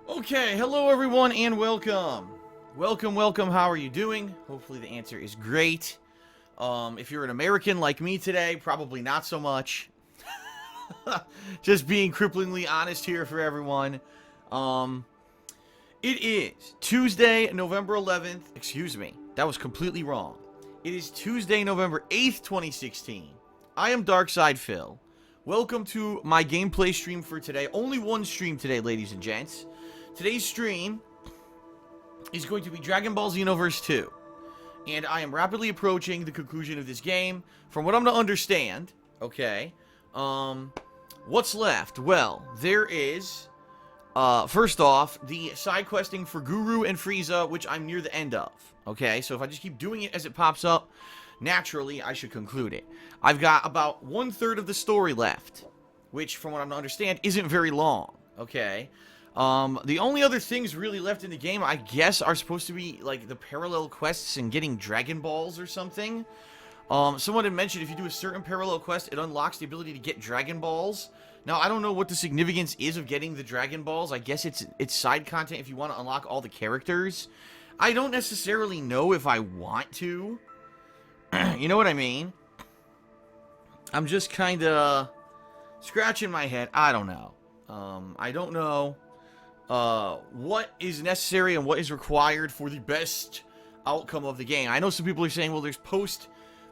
Okay, hello everyone and welcome. Welcome, how are you doing? Hopefully the answer is great. If you're an American like me today, probably not so much. Just being cripplingly honest here for everyone. It is Tuesday, November 11th. Excuse me, that was completely wrong. It is Tuesday, November 8th, 2016. I am Darkside Phil. Welcome to my gameplay stream for today. Only one stream today, ladies and gents. Today's stream is going to be Dragonball Xenoverse 2. And I am rapidly approaching the conclusion of this game. From what I'm to understand, okay, what's left? Well, there is, first off, the side questing for Guru and Frieza, which I'm near the end of. Okay, so if I just keep doing it as it pops up, naturally, I should conclude it. I've got about 1/3 of the story left, which, from what I'm to understand, isn't very long. Okay. The only other things really left in the game, I guess, are supposed to be, like, the parallel quests and getting Dragon Balls or something. Someone had mentioned if you do a certain parallel quest, it unlocks the ability to get Dragon Balls. Now, I don't know what the significance is of getting the Dragon Balls. I guess it's side content if you want to unlock all the characters. I don't necessarily know if I want to. You know what I mean? I'm just kind of scratching my head. I don't know. I don't know what is necessary and what is required for the best outcome of the game. I know some people are saying, well, there's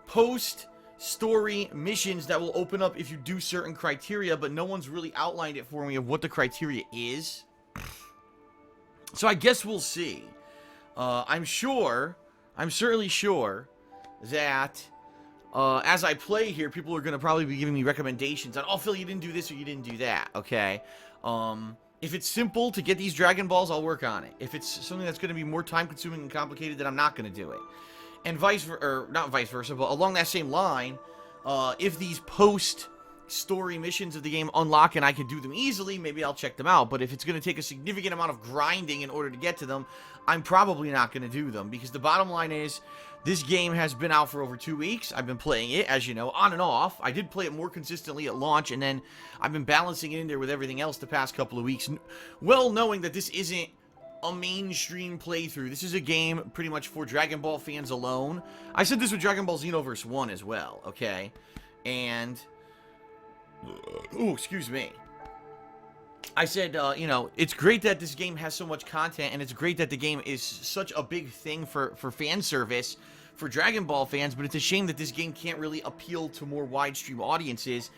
post-story missions that will open up if you do certain criteria, but no one's really outlined it for me of what the criteria is. So I guess we'll see. I'm certainly sure that as I play here, people are going to probably be giving me recommendations on, oh, Phil, you didn't do this or you didn't do that, okay? If it's simple to get these Dragon Balls, I'll work on it. If it's something that's going to be more time-consuming and complicated, then I'm not going to do it. And not vice versa, but along that same line, if these post-story missions of the game unlock and I can do them easily, maybe I'll check them out. But if it's going to take a significant amount of grinding in order to get to them, I'm probably not going to do them. Because the bottom line is, this game has been out for over 2 weeks. I've been playing it, as you know, on and off. I did play it more consistently at launch, and then I've been balancing it in there with everything else the past couple of weeks. Well knowing that this isn't a mainstream playthrough. This is a game pretty much for Dragon Ball fans alone. I said this with Dragon Ball Xenoverse 1 as well, okay? And, ooh, excuse me. I said, you know, it's great that this game has so much content, and it's great that the game is such a big thing for fan service for Dragon Ball fans, but it's a shame that this game can't really appeal to more wide-stream audiences.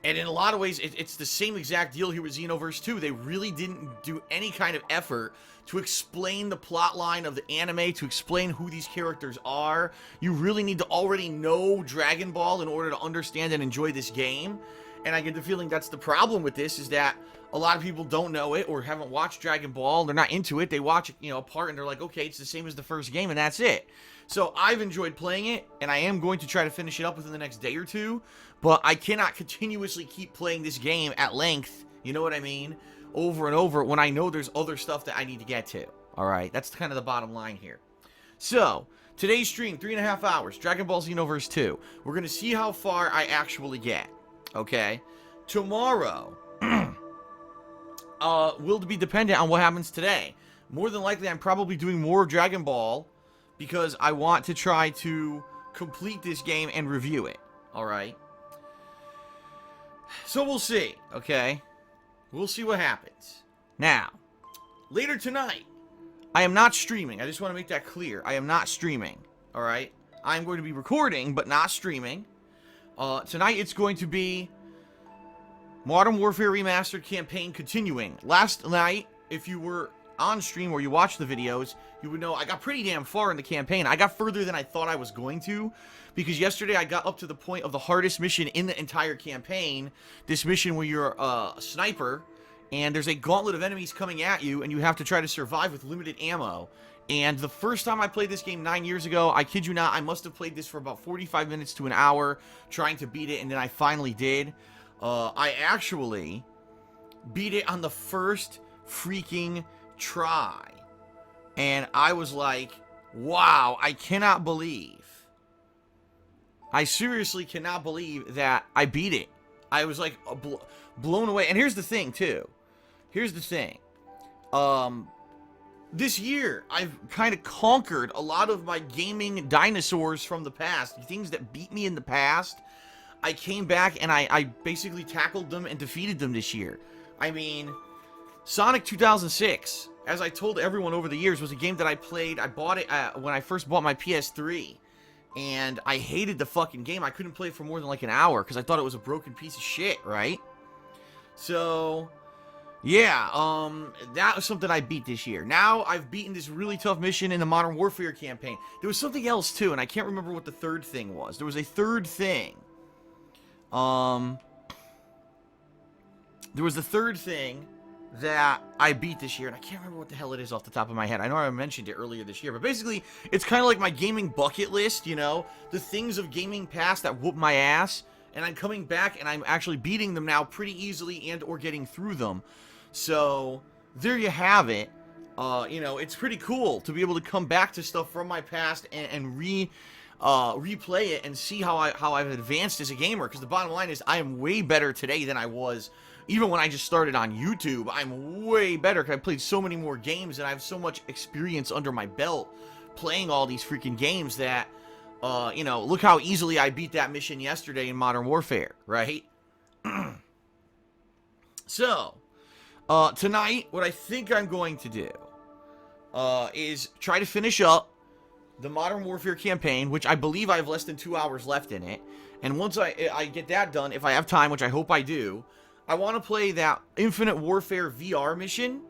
And in a lot of ways, it's the same exact deal here with Xenoverse 2. They really didn't do any kind of effort to explain the plot line of the anime, to explain who these characters are. You really need to already know Dragon Ball in order to understand and enjoy this game. And I get the feeling that's the problem with this, is that a lot of people don't know it or haven't watched Dragon Ball. They're not into it. They watch it, you know, a part, and they're like, okay, it's the same as the first game, and that's it. So I've enjoyed playing it, and I am going to try to finish it up within the next day or two, but I cannot continuously keep playing this game at length, you know what I mean, over and over when I know there's other stuff that I need to get to. Alright, that's kind of the bottom line here. So, today's stream, 3.5 hours, Dragon Ball Xenoverse 2. We're going to see how far I actually get, okay? Tomorrow will be dependent on what happens today. More than likely, I'm probably doing more of Dragon Ball because I want to try to complete this game and review it. Alright? So we'll see, okay? We'll see what happens. Now, later tonight, I am not streaming. I just want to make that clear. I am not streaming, alright? I'm going to be recording, but not streaming. Tonight, it's going to be Modern Warfare Remastered Campaign continuing. Last night, if you were on stream or you watched the videos, you would know I got pretty damn far in the campaign. I got further than I thought I was going to, because yesterday I got up to the point of the hardest mission in the entire campaign. This mission where you're a sniper, and there's a gauntlet of enemies coming at you, and you have to try to survive with limited ammo. And the first time I played this game 9 years ago, I kid you not, I must have played this for about 45 minutes to an hour trying to beat it, and then I finally did. I actually beat it on the first freaking try. And I was like, wow, I seriously cannot believe that I beat it. I was like blown away. And here's the thing, too. Here's the thing. this year, I've kind of conquered a lot of my gaming dinosaurs from the past. Things that beat me in the past, I came back and I basically tackled them and defeated them this year. I mean, Sonic 2006, as I told everyone over the years, was a game that I played. I bought it when I first bought my PS3. And I hated the fucking game. I couldn't play it for more than like an hour because I thought it was a broken piece of shit, right? So... yeah, that was something I beat this year. Now, I've beaten this really tough mission in the Modern Warfare campaign. There was something else, too, and I can't remember what the third thing was. There was a third thing. There was the third thing that I beat this year, and I can't remember what the hell it is off the top of my head. I know I mentioned it earlier this year, but basically, it's kind of like my gaming bucket list, you know? The things of gaming past that whoop my ass, and I'm coming back, and I'm actually beating them now pretty easily and or getting through them. So, there you have it. You know, it's pretty cool to be able to come back to stuff from my past and replay it and see how I've advanced as a gamer. Because the bottom line is, I am way better today than I was even when I just started on YouTube. I'm way better because I played so many more games and I have so much experience under my belt playing all these freaking games that, you know, look how easily I beat that mission yesterday in Modern Warfare, right? So... tonight, what I think I'm going to do, is try to finish up the Modern Warfare campaign, which I believe I have less than 2 hours left in it. And once I get that done, if I have time, which I hope I do, I want to play that Infinite Warfare VR mission,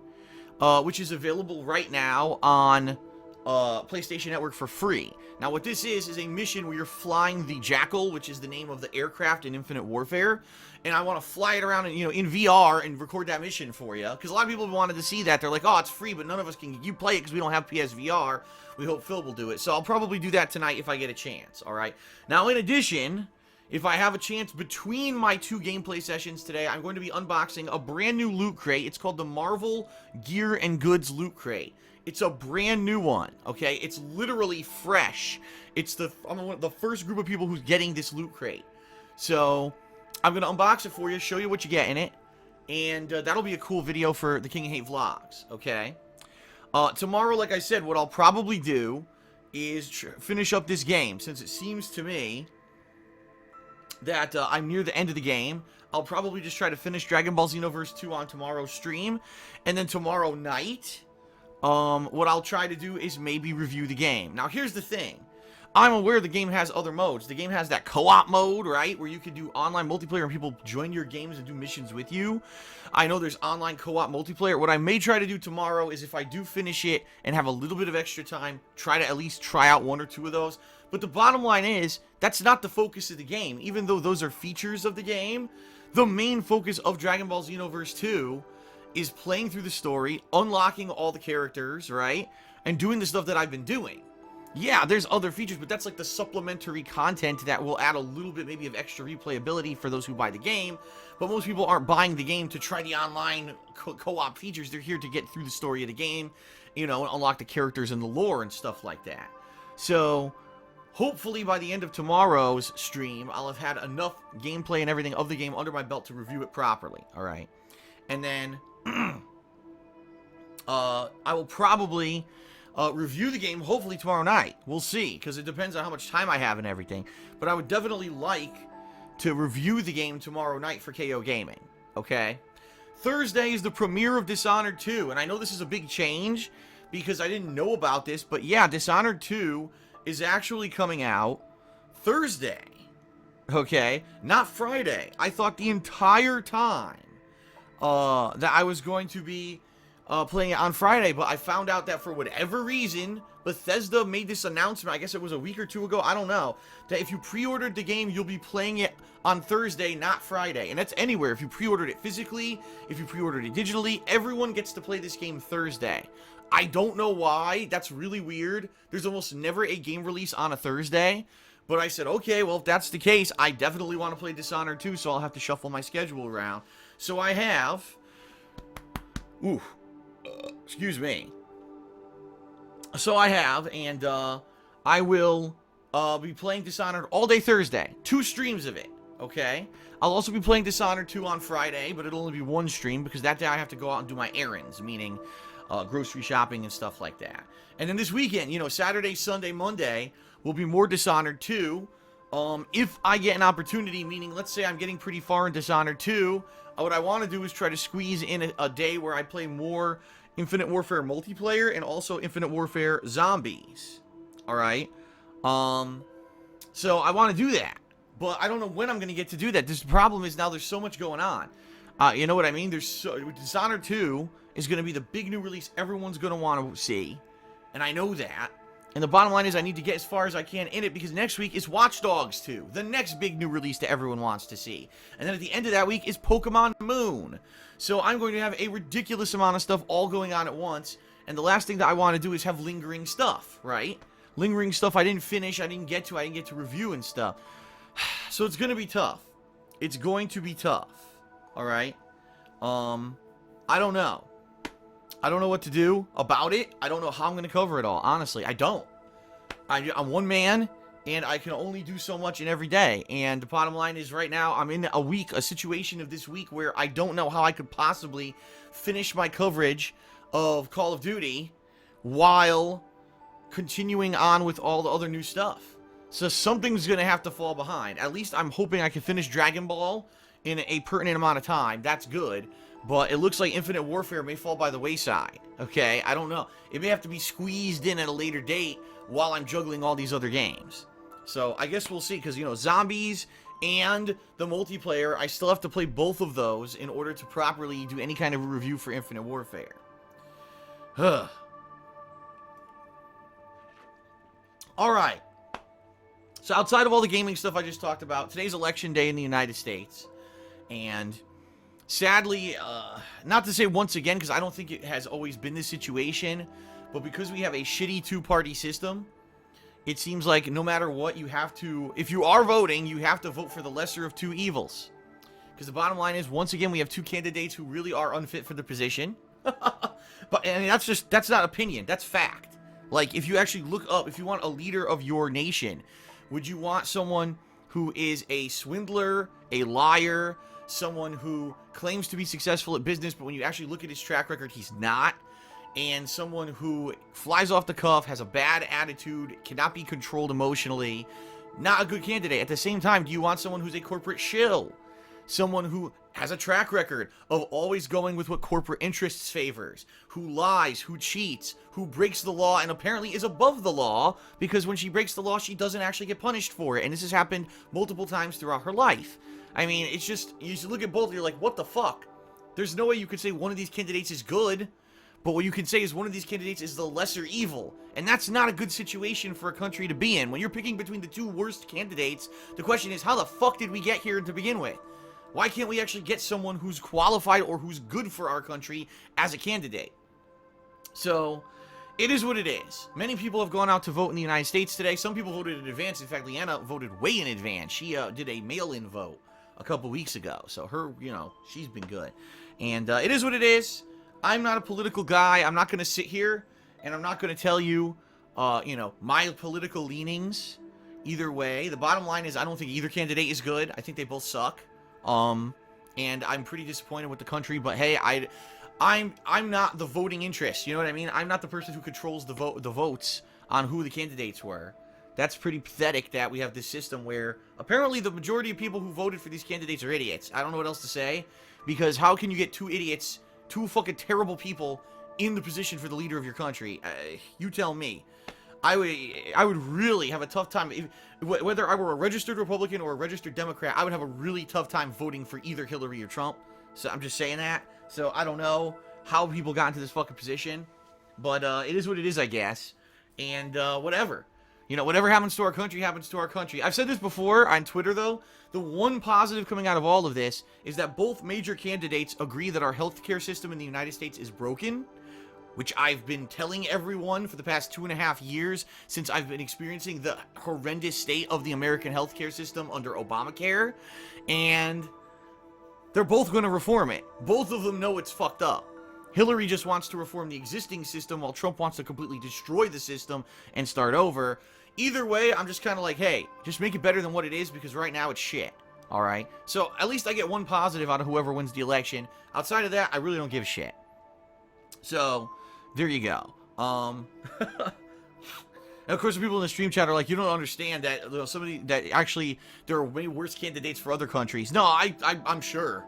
which is available right now on PlayStation Network for free. Now, what this is a mission where you're flying the Jackal, which is the name of the aircraft in Infinite Warfare, and I want to fly it around, you know, in VR and record that mission for you, because a lot of people wanted to see that. They're like, oh, it's free, but none of us can play it because we don't have PSVR. We hope Phil will do it, so I'll probably do that tonight if I get a chance, all right? Now, in addition, if I have a chance between my two gameplay sessions today, I'm going to be unboxing a brand new loot crate. It's called the Marvel Gear and Goods Loot Crate. It's a brand new one, okay? It's literally fresh. I'm one of the first group of people who's getting this loot crate. So, I'm going to unbox it for you, show you what you get in it, and that'll be a cool video for the King of Hate vlogs, okay? Tomorrow, like I said, what I'll probably do is finish up this game, since it seems to me that I'm near the end of the game. I'll probably just try to finish Dragonball Xenoverse 2 on tomorrow's stream, and then tomorrow night... what I'll try to do is maybe review the game. Now, here's the thing. I'm aware the game has other modes. The game has that co-op mode, right? Where you can do online multiplayer and people join your games and do missions with you. I know there's online co-op multiplayer. What I may try to do tomorrow is if I do finish it and have a little bit of extra time, try to at least try out one or two of those. But the bottom line is, that's not the focus of the game. Even though those are features of the game, the main focus of Dragon Ball Xenoverse 2 is playing through the story, unlocking all the characters, right? And doing the stuff that I've been doing. Yeah, there's other features, but that's like the supplementary content that will add a little bit maybe of extra replayability for those who buy the game. But most people aren't buying the game to try the online co-op features. They're here to get through the story of the game, you know, and unlock the characters and the lore and stuff like that. So, hopefully by the end of tomorrow's stream, I'll have had enough gameplay and everything of the game under my belt to review it properly, alright? And then... I will probably review the game hopefully tomorrow night. We'll see, because it depends on how much time I have and everything. But I would definitely like to review the game tomorrow night for KO Gaming, okay? Thursday is the premiere of Dishonored 2, and I know this is a big change because I didn't know about this, but yeah, Dishonored 2 is actually coming out Thursday, okay? Not Friday. I thought the entire time that I was going to be playing it on Friday, but I found out that for whatever reason, Bethesda made this announcement, I guess it was a week or two ago, I don't know, that if you pre-ordered the game, you'll be playing it on Thursday, not Friday. And that's anywhere. If you pre-ordered it physically, if you pre-ordered it digitally, everyone gets to play this game Thursday. I don't know why. That's really weird. There's almost never a game release on a Thursday. But I said, okay, well, if that's the case, I definitely want to play Dishonored 2, so I'll have to shuffle my schedule around. So I have... excuse me. So I have, and I will be playing Dishonored all day Thursday. 2 streams of it, okay? I'll also be playing Dishonored 2 on Friday, but it'll only be 1 stream, because that day I have to go out and do my errands, meaning grocery shopping and stuff like that. And then this weekend, you know, Saturday, Sunday, Monday will be more Dishonored 2. If I get an opportunity, meaning let's say I'm getting pretty far in Dishonored 2, what I want to do is try to squeeze in a day where I play more Infinite Warfare multiplayer and also Infinite Warfare Zombies. Alright? So I want to do that. But I don't know when I'm going to get to do that. The problem is now there's so much going on. You know what I mean? Dishonored 2 is going to be the big new release everyone's going to want to see. And I know that. And the bottom line is I need to get as far as I can in it because next week is Watch Dogs 2. The next big new release that everyone wants to see. And then at the end of that week is Pokemon Moon. So I'm going to have a ridiculous amount of stuff all going on at once. And the last thing that I want to do is have lingering stuff, right? Lingering stuff I didn't finish, I didn't get to review and stuff. So it's going to be tough. It's going to be tough. Alright? I don't know. I don't know what to do about it. I don't know how I'm going to cover it all. Honestly, I don't. I'm one man, and I can only do so much in every day. And the bottom line is right now, I'm in a situation of this week where I don't know how I could possibly finish my coverage of Call of Duty while continuing on with all the other new stuff. So something's going to have to fall behind. At least I'm hoping I can finish Dragon Ball in a pertinent amount of time. That's good. But it looks like Infinite Warfare may fall by the wayside. Okay? I don't know. It may have to be squeezed in at a later date while I'm juggling all these other games. So I guess we'll see. Because, you know, Zombies and the multiplayer, I still have to play both of those in order to properly do any kind of a review for Infinite Warfare. Alright. So outside of all the gaming stuff I just talked about, today's election day in the United States. And sadly, not to say once again, because I don't think it has always been this situation, but because we have a shitty two-party system, it seems like no matter what, you have to, if you are voting, you have to vote for the lesser of two evils. Because the bottom line is, once again, we have two candidates who really are unfit for the position. But and that's not opinion, that's fact. Like, if you actually look up, if you want a leader of your nation, would you want someone who is a swindler, a liar, someone who claims to be successful at business, but when you actually look at his track record, he's not, and someone who flies off the cuff, has a bad attitude, cannot be controlled emotionally, not a good candidate? At the same time, do you want someone who's a corporate shill? Someone who has a track record of always going with what corporate interests favors, who lies, who cheats, who breaks the law, and apparently is above the law, because when she breaks the law, she doesn't actually get punished for it, and this has happened multiple times throughout her life. I mean, it's just, you just look at both and you're like, what the fuck? There's no way you could say one of these candidates is good, but what you can say is one of these candidates is the lesser evil. And that's not a good situation for a country to be in. When you're picking between the two worst candidates, the question is, how the fuck did we get here to begin with? Why can't we actually get someone who's qualified or who's good for our country as a candidate? So, it is what it is. Many people have gone out to vote in the United States today. Some people voted in advance. In fact, Leanna voted way in advance. She did a mail-in vote a couple weeks ago. So her, you know, she's been good. And it is what it is. I'm not a political guy. I'm not going to sit here and I'm not going to tell you, you know, my political leanings either way. The bottom line is I don't think either candidate is good. I think they both suck. And I'm pretty disappointed with the country, but hey, I'm not the voting interest, you know what I mean? I'm not the person who controls the votes on who the candidates were. That's pretty pathetic that we have this system where apparently the majority of people who voted for these candidates are idiots. I don't know what else to say, because how can you get two idiots, two fucking terrible people in the position for the leader of your country? You tell me. I would really have a tough time, whether I were a registered Republican or a registered Democrat, I would have a really tough time voting for either Hillary or Trump. So I'm just saying that. So I don't know how people got into this fucking position, but it is what it is, I guess. And whatever. You know, whatever happens to our country happens to our country. I've said this before on Twitter, though. The one positive coming out of all of this is that both major candidates agree that our healthcare system in the United States is broken, which I've been telling everyone for the past 2.5 years since I've been experiencing the horrendous state of the American healthcare system under Obamacare, and they're both going to reform it. Both of them know it's fucked up. Hillary just wants to reform the existing system while Trump wants to completely destroy the system and start over. Either way, I'm just kind of like, hey, just make it better than what it is, because right now it's shit. Alright? So at least I get one positive out of whoever wins the election. Outside of that, I really don't give a shit. So, there you go. And of course, the people in the stream chat are like, you don't understand that somebody that actually there are way worse candidates for other countries. No, I'm sure.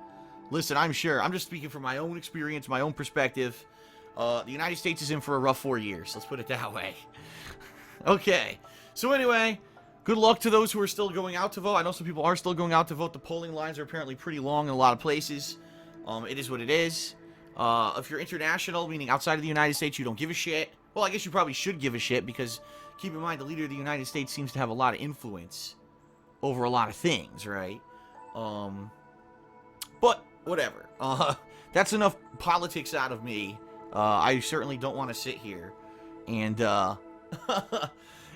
Listen, I'm sure. I'm just speaking from my own experience, my own perspective. The United States is in for a rough 4 years. Let's put it that way. Okay. So anyway, good luck to those who are still going out to vote. I know some people are still going out to vote. The polling lines are apparently pretty long in a lot of places. It is what it is. If you're international, meaning outside of the United States, you don't give a shit. Well, I guess you probably should give a shit because keep in mind the leader of the United States seems to have a lot of influence over a lot of things, right? But whatever. That's enough politics out of me. I certainly don't want to sit here and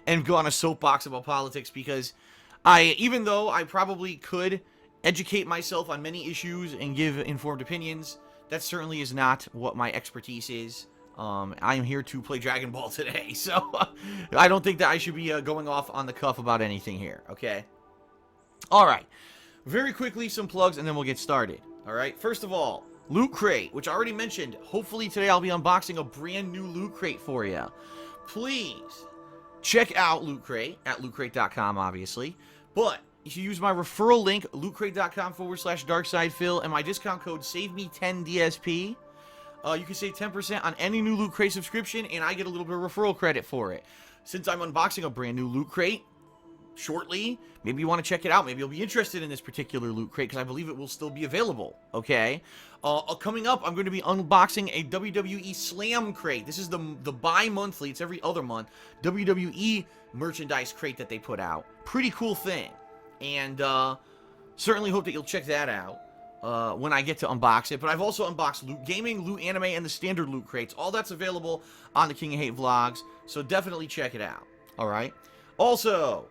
and go on a soapbox about politics because even though I probably could educate myself on many issues and give informed opinions, that certainly is not what my expertise is. I am here to play Dragon Ball today, so I don't think that I should be going off on the cuff about anything here, okay? Alright, very quickly, some plugs, and then we'll get started, alright? First of all, Loot Crate, which I already mentioned. Hopefully today I'll be unboxing a brand new Loot Crate for you. Please check out Loot Crate at lootcrate.com, obviously, but if you use my referral link, lootcrate.com/darksidephil, and my discount code SAVEME10DSP, you can save 10% on any new Loot Crate subscription, and I get a little bit of referral credit for it. Since I'm unboxing a brand new Loot Crate shortly, maybe you want to check it out. Maybe you'll be interested in this particular Loot Crate, because I believe it will still be available, okay? Coming up, I'm going to be unboxing a WWE Slam Crate. This is the bi-monthly, it's every other month, WWE merchandise crate that they put out. Pretty cool thing. And certainly hope that you'll check that out when I get to unbox it. But I've also unboxed Loot Gaming, Loot Anime, and the standard Loot Crates. All that's available on the King of Hate vlogs, so definitely check it out. Alright? Also,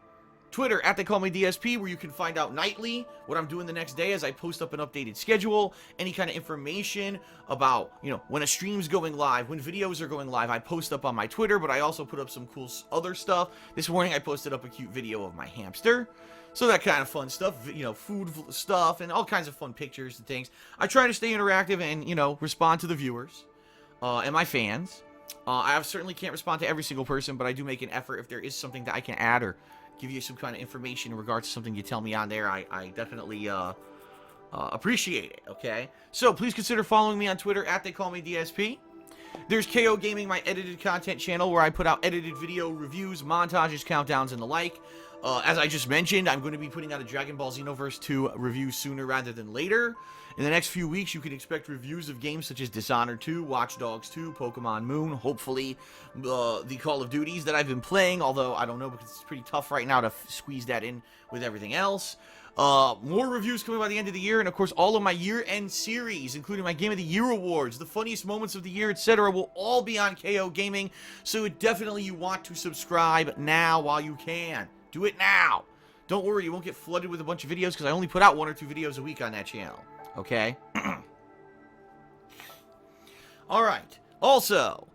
Twitter, @TheyCallMeDSP, where you can find out nightly what I'm doing the next day as I post up an updated schedule, any kind of information about, when a stream's going live, when videos are going live, I post up on my Twitter, but I also put up some cool other stuff. This morning I posted up a cute video of my hamster. So that kind of fun stuff, food stuff, and all kinds of fun pictures and things. I try to stay interactive and, respond to the viewers and my fans. I certainly can't respond to every single person, but I do make an effort if there is something that I can add or give you some kind of information in regards to something you tell me on there. I definitely appreciate it, okay? So please consider following me on Twitter @TheyCallMeDSP. There's KO Gaming, my edited content channel, where I put out edited video reviews, montages, countdowns, and the like. As I just mentioned, I'm going to be putting out a Dragonball Xenoverse 2 review sooner rather than later. In the next few weeks, you can expect reviews of games such as Dishonored 2, Watch Dogs 2, Pokemon Moon, hopefully the Call of Duties that I've been playing, although I don't know because it's pretty tough right now to squeeze that in with everything else. More reviews coming by the end of the year, and of course all of my year-end series, including my Game of the Year awards, the funniest moments of the year, etc., will all be on KO Gaming, so definitely you want to subscribe now while you can. Do it now. Don't worry, you won't get flooded with a bunch of videos because I only put out 1 or 2 videos a week on that channel. Okay? Alright. Also,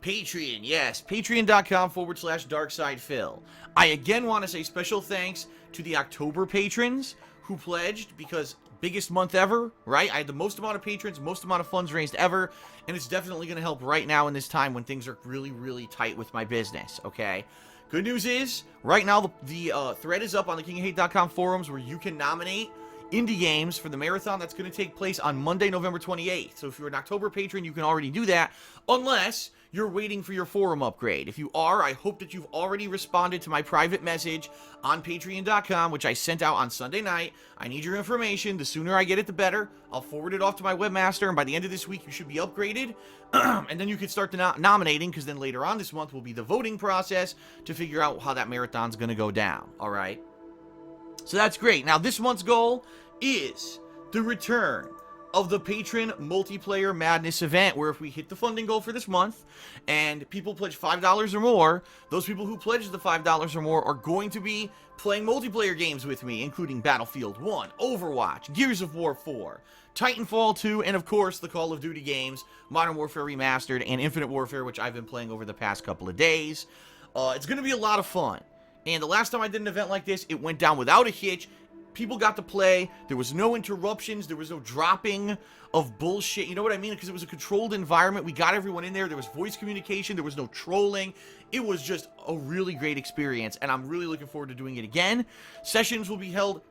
Patreon. Yes, patreon.com/darksidephil. I again want to say special thanks to the October patrons who pledged because biggest month ever, right? I had the most amount of patrons, most amount of funds raised ever, and it's definitely going to help right now in this time when things are really, really tight with my business, okay? Good news is, right now the thread is up on the KingofHate.com forums where you can nominate indie games for the marathon that's going to take place on Monday, November 28th. So if you're an October patron, you can already do that, unless you're waiting for your forum upgrade. If you are, I hope that you've already responded to my private message on Patreon.com, which I sent out on Sunday night. I need your information. The sooner I get it, the better. I'll forward it off to my webmaster, and by the end of this week, you should be upgraded. And then you can start the nominating, because then later on this month will be the voting process to figure out how that marathon's going to go down, all right? So that's great. Now, this month's goal is the return of the Patron Multiplayer Madness event, where if we hit the funding goal for this month and people pledge $5 or more, those people who pledge the $5 or more are going to be playing multiplayer games with me, including Battlefield 1, Overwatch, Gears of War 4, Titanfall 2, and of course the Call of Duty games, Modern Warfare Remastered, and Infinite Warfare, which I've been playing over the past couple of days. It's going to be a lot of fun. And the last time I did an event like this, it went down without a hitch. people got to play. There was no interruptions. There was no dropping of bullshit. You know what I mean? Because it was a controlled environment. We got everyone in there. There was voice communication. There was no trolling. It was just a really great experience, and I'm really looking forward to doing it again. Sessions will be held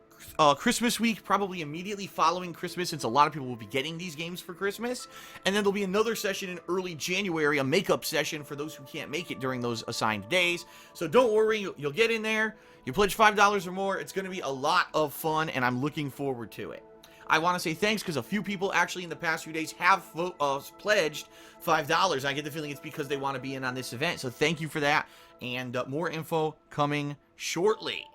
Christmas week, probably immediately following Christmas, since a lot of people will be getting these games for Christmas. And then there'll be another session in early January, a makeup session for those who can't make it during those assigned days. So don't worry, you'll get in there. You pledge $5 or more. It's going to be a lot of fun, and I'm looking forward to it. I want to say thanks because a few people actually in the past few days have pledged $5. I get the feeling it's because they want to be in on this event. So thank you for that. And more info coming shortly.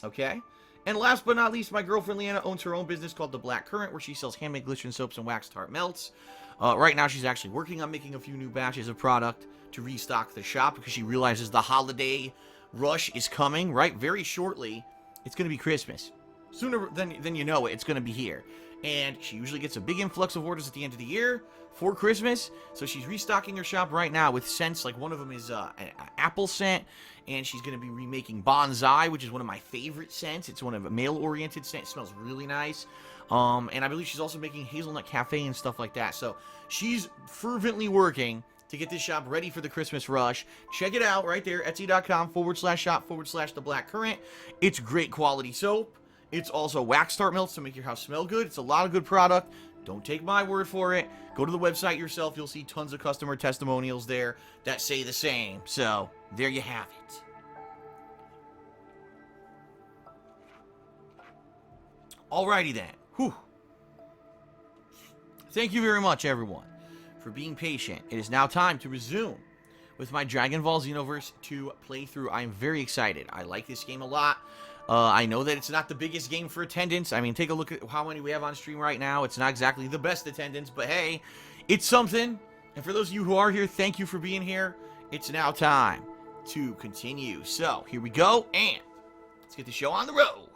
Okay? And last but not least, my girlfriend Leanna owns her own business called The Black Currant, where she sells handmade glycerin soaps and wax tart melts. Right now, she's actually working on making a few new batches of product to restock the shop because she realizes the holiday rush is coming, right? Very shortly, it's going to be Christmas. Sooner than you know it, it's going to be here. And she usually gets a big influx of orders at the end of the year for Christmas. So she's restocking her shop right now with scents. Like one of them is an apple scent. And she's going to be remaking Bonsai, which is one of my favorite scents. It's one of a male-oriented scent. It smells really nice. And I believe she's also making Hazelnut Cafe and stuff like that. So she's fervently working to get this shop ready for the Christmas rush. Check it out right there, etsy.com/shop/The Black Currant. It's great quality soap. It's also wax tart melts to make your house smell good. It's a lot of good product. Don't take my word for it. Go to the website yourself. You'll see tons of customer testimonials there that say the same. So, there you have it. Alrighty then. Whew. Thank you very much, everyone, for being patient. It is now time to resume with my Dragonball Xenoverse 2 playthrough. I am very excited. I like this game a lot. I know that it's not the biggest game for attendance. I mean, take a look at how many we have on stream right now. It's not exactly the best attendance, but hey, it's something. And for those of you who are here, thank you for being here. It's now time to continue. So, here we go, and let's get the show on the road.